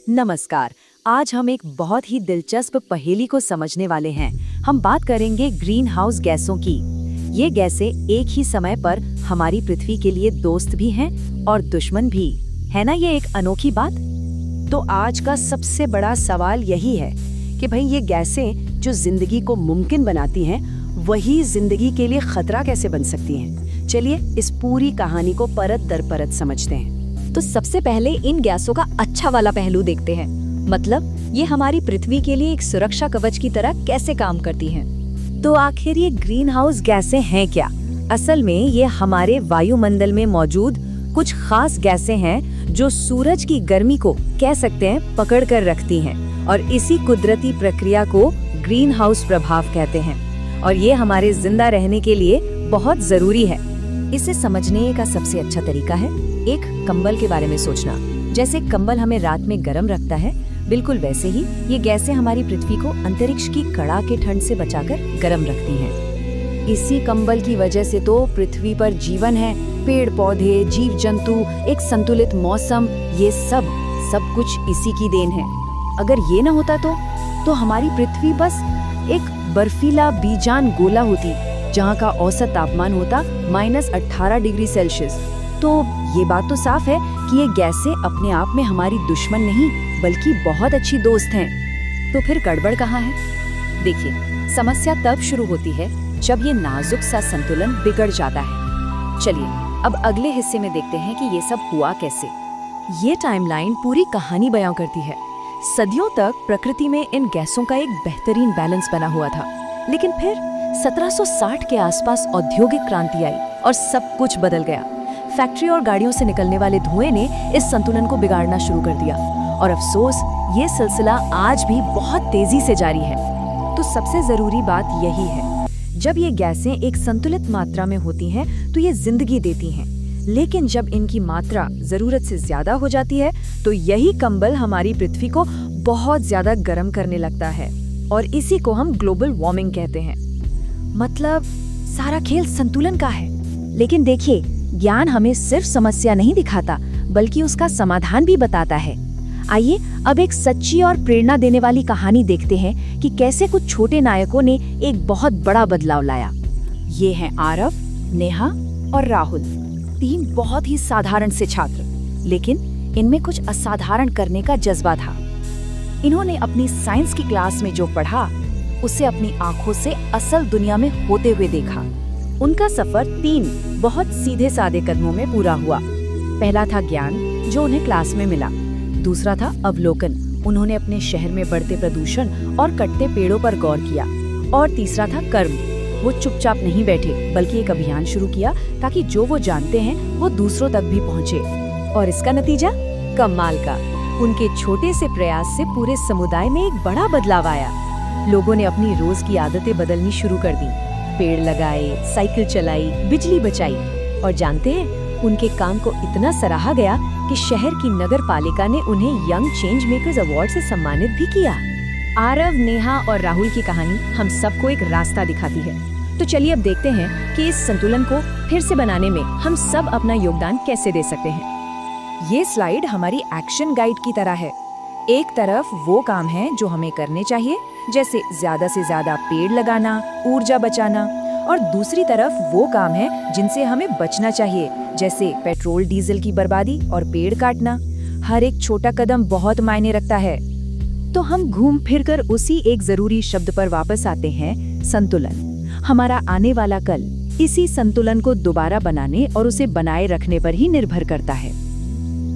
नमस्कार। आज हम एक बहुत ही दिलचस्प पहेली को समझने वाले हैं। हम बात करेंगे ग्रीन हाउस गैसों की। ये गैसें एक ही समय पर हमारी पृथ्वी के लिए दोस्त भी हैं और दुश्मन भी, है ना? ये एक अनोखी बात। तो आज का सबसे बड़ा सवाल यही है कि भाई ये गैसें जो जिंदगी को मुमकिन बनाती हैं, वही जिंदगी के लिए खतरा कैसे बन सकती हैं? चलिए इस पूरी कहानी को परत दर परत समझते हैं। तो सबसे पहले इन गैसों का अच्छा वाला पहलू देखते हैं। मतलब ये हमारी पृथ्वी के लिए एक सुरक्षा कवच की तरह कैसे काम करती हैं। तो आखिर ये ग्रीन हाउस गैसें हैं क्या? असल में ये हमारे वायुमंडल में मौजूद कुछ खास गैसें हैं जो सूरज की गर्मी को कह सकते हैं पकड़ कर रखती हैं, और इसी कुदरती प्रक्रिया को ग्रीन हाउस प्रभाव कहते हैं। और ये हमारे जिंदा रहने के लिए बहुत जरूरी है। इसे समझने का सबसे अच्छा तरीका है एक कंबल के बारे में सोचना। जैसे कंबल हमें रात में गर्म रखता है, बिल्कुल वैसे ही ये गैसें हमारी पृथ्वी को अंतरिक्ष की कड़ाके ठंड से बचाकर गर्म रखती हैं। इसी कंबल की वजह से तो पृथ्वी पर जीवन है, पेड़ पौधे, जीव जंतु, एक संतुलित मौसम, ये सब कुछ इसी की देन है। अगर ये न होता तो हमारी पृथ्वी बस एक बर्फीला बीजान गोला होती, जहाँ का औसत तापमान होता -18 डिग्री सेल्सियस। तो ये बात तो साफ है कि ये गैसें अपने आप में हमारी दुश्मन नहीं, बल्कि बहुत अच्छी दोस्त हैं। तो फिर गड़बड़ कहाँ है? देखिए, समस्या तब शुरू होती है जब ये नाजुक सा संतुलन बिगड़ जाता है। चलिए अब अगले हिस्से में देखते हैं कि ये सब हुआ कैसे। ये टाइमलाइन पूरी कहानी बयां करती है। सदियों तक प्रकृति में इन गैसों का एक बेहतरीन बैलेंस बना हुआ था, लेकिन फिर 1760 के आसपास औद्योगिक क्रांति आई और सब कुछ बदल गया। फैक्ट्री और गाड़ियों से निकलने वाले धुएं ने इस संतुलन को बिगाड़ना शुरू कर दिया, और अफसोस ये सिलसिला आज भी बहुत तेजी से जारी है। तो सबसे जरूरी बात यही है, जब ये गैसें एक संतुलित मात्रा में होती हैं तो ये जिंदगी देती हैं, लेकिन जब इनकी मात्रा जरूरत से ज्यादा हो जाती है तो यही कंबल हमारी पृथ्वी को बहुत ज्यादा गर्म करने लगता है, और इसी को हम ग्लोबल वार्मिंग कहते हैं। मतलब सारा खेल संतुलन का है। लेकिन देखिए, ज्ञान हमें सिर्फ समस्या नहीं दिखाता, बल्कि उसका समाधान भी बताता है। आइए अब एक सच्ची और प्रेरणा देने वाली कहानी देखते हैं कि कैसे कुछ छोटे नायकों ने एक बहुत बड़ा बदलाव लाया। ये हैं आरव, नेहा और राहुल, 3 बहुत ही साधारण से छात्र, लेकिन इनमें कुछ असाधारण करने का जज्बा था। इन्होंने अपनी साइंस की क्लास में जो पढ़ा, उसे अपनी आंखों से असल दुनिया में होते हुए देखा। उनका सफर 3 बहुत सीधे सादे कदमों में पूरा हुआ। पहला था ज्ञान, जो उन्हें क्लास में मिला। दूसरा था अवलोकन, उन्होंने अपने शहर में बढ़ते प्रदूषण और कटते पेड़ों पर गौर किया। और तीसरा था कर्म, वो चुपचाप नहीं बैठे, बल्कि एक अभियान शुरू किया ताकि जो वो जानते हैं वो दूसरों तक भी पहुँचे। और इसका नतीजा कमाल का। उनके छोटे से प्रयास से पूरे समुदाय में एक बड़ा बदलाव आया। लोगों ने अपनी रोज की आदतें बदलनी शुरू कर दी, पेड़ लगाए, साइकिल चलाई, बिजली बचाई। और जानते हैं, उनके काम को इतना सराहा गया कि शहर की नगर पालिका ने उन्हें यंग चेंज मेकर्स अवार्ड से सम्मानित भी किया। आरव, नेहा और राहुल की कहानी हम सबको एक रास्ता दिखाती है। तो चलिए अब देखते हैं कि इस संतुलन को फिर से बनाने में हम सब अपना योगदान कैसे दे सकते हैं। ये स्लाइड हमारी एक्शन गाइड की तरह है। एक तरफ वो काम है जो हमें करने चाहिए, जैसे ज्यादा से ज्यादा पेड़ लगाना, ऊर्जा बचाना, और दूसरी तरफ वो काम है जिनसे हमें बचना चाहिए, जैसे पेट्रोल डीजल की बर्बादी और पेड़ काटना। हर एक छोटा कदम बहुत मायने रखता है। तो हम घूम फिर कर उसी एक जरूरी शब्द पर वापस आते हैं, संतुलन। हमारा आने वाला कल इसी संतुलन को दोबारा बनाने और उसे बनाए रखने पर ही निर्भर करता है।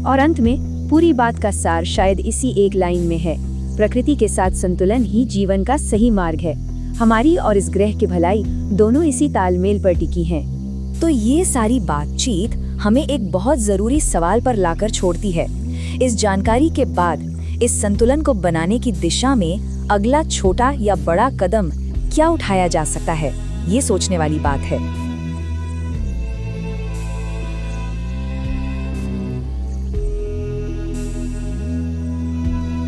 और अंत में पूरी बात का सार शायद इसी एक लाइन में है, प्रकृति के साथ संतुलन ही जीवन का सही मार्ग है। हमारी और इस ग्रह की भलाई दोनों इसी तालमेल पर टिकी हैं। तो ये सारी बातचीत हमें एक बहुत जरूरी सवाल पर लाकर छोड़ती है। इस जानकारी के बाद इस संतुलन को बनाने की दिशा में अगला छोटा या बड़ा कदम क्या उठाया जा सकता है, ये सोचने वाली बात है।